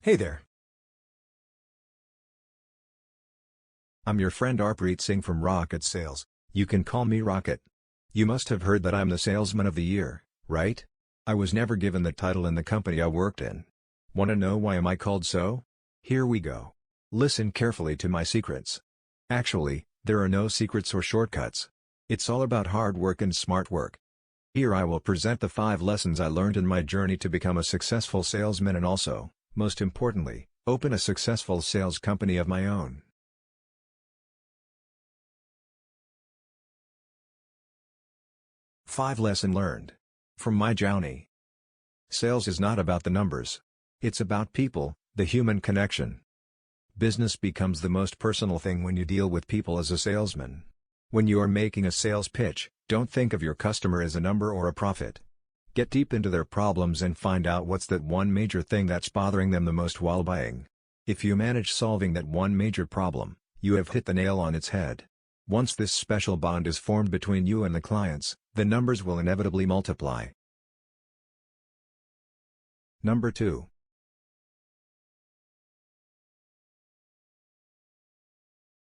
Hey there. I'm your friend Rocket Singh from Rocket Sales. You can call me Rocket. You must have heard that I'm the Salesman of the Year, right? I was never given the title in the company I worked in. Want to know why am I called so? Here we go. Listen carefully to my secrets. Actually, there are no secrets or shortcuts. It's all about hard work and smart work. Here I will present the 5 lessons I learned in my journey to become a successful salesman and also, most importantly, open a successful sales company of my own. Five lesson learned. From my journey. Sales is not about the numbers. It's about people, the human connection. Business becomes the most personal thing when you deal with people as a salesman. When you are making a sales pitch, don't think of your customer as a number or a profit. Get deep into their problems and find out what's that one major thing that's bothering them the most while buying. If you manage solving that one major problem, you have hit the nail on its head. Once this special bond is formed between you and the clients, the numbers will inevitably multiply. Number 2.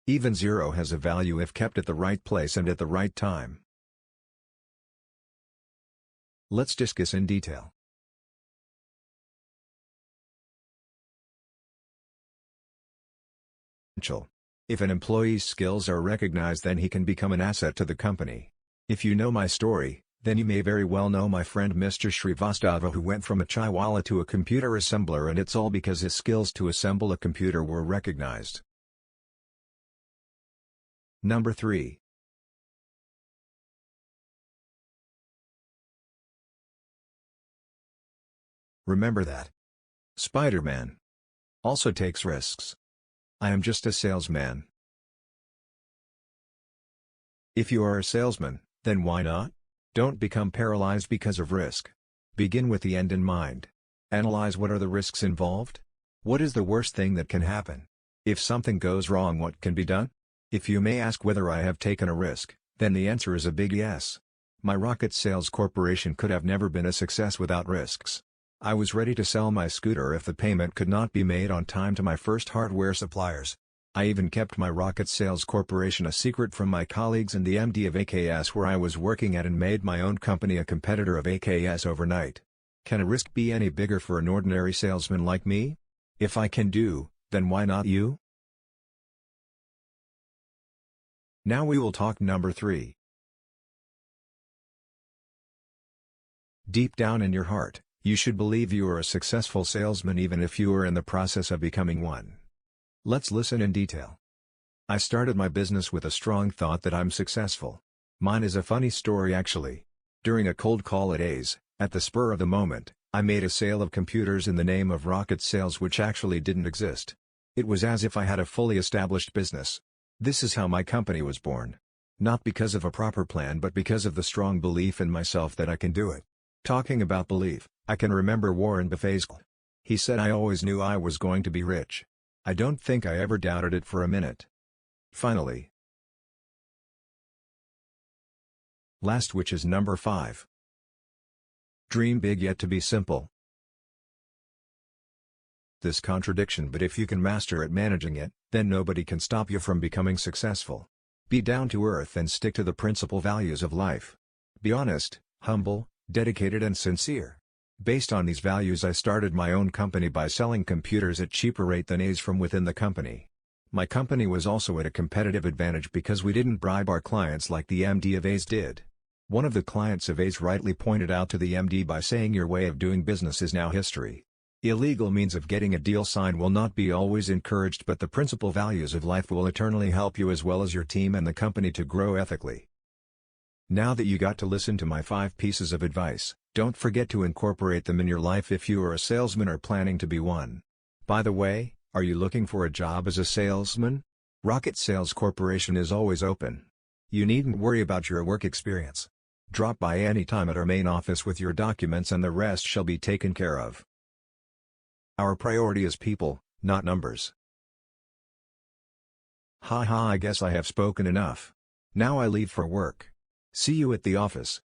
Even zero has a value if kept at the right place and at the right time. Let's discuss in detail. If an employee's skills are recognized, then he can become an asset to the company. If you know my story, then you may very well know my friend Mr. Srivastava, who went from a chaiwala to a computer assembler, and it's all because his skills to assemble a computer were recognized. Number 3. Remember that Spiderman also takes risks. I am just a salesman. If you are a salesman, then why not? Don't become paralyzed because of risk. Begin with the end in mind. Analyze what are the risks involved? What is the worst thing that can happen? If something goes wrong, what can be done? If you may ask whether I have taken a risk, then the answer is a big yes. My Rocket Sales Corporation could have never been a success without risks. I was ready to sell my scooter if the payment could not be made on time to my first hardware suppliers. I even kept my Rocket Sales Corporation a secret from my colleagues and the MD of AKS where I was working at, and made my own company a competitor of AKS overnight. Can a risk be any bigger for an ordinary salesman like me? If I can do, then why not you? Now we will talk number 3. Deep down in your heart, you should believe you are a successful salesman even if you are in the process of becoming one. Let's listen in detail. I started my business with a strong thought that I'm successful. Mine is a funny story actually. During a cold call at A's, at the spur of the moment, I made a sale of computers in the name of Rocket Sales, which actually didn't exist. It was as if I had a fully established business. This is how my company was born. Not because of a proper plan, but because of the strong belief in myself that I can do it. Talking about belief, I can remember Warren Buffett's. He said, "I always knew I was going to be rich." I don't think I ever doubted it for a minute. Finally. Last, which is number 5. Dream big yet to be simple. This contradiction, but if you can master at managing it, then nobody can stop you from becoming successful. Be down to earth and stick to the principal values of life. Be honest, humble, dedicated and sincere. Based on these values, I started my own company by selling computers at cheaper rate than A's from within the company. My company was also at a competitive advantage because we didn't bribe our clients like the MD of A's did. One of the clients of A's rightly pointed out to the MD by saying, "Your way of doing business is now history." Illegal means of getting a deal signed will not be always encouraged, but the principal values of life will eternally help you as well as your team and the company to grow ethically. Now that you got to listen to my 5 pieces of advice, don't forget to incorporate them in your life if you are a salesman or planning to be one. By the way, are you looking for a job as a salesman? Rocket Sales Corporation is always open. You needn't worry about your work experience. Drop by any time at our main office with your documents and the rest shall be taken care of. Our priority is people, not numbers. I guess I have spoken enough. Now I leave for work. See you at the office.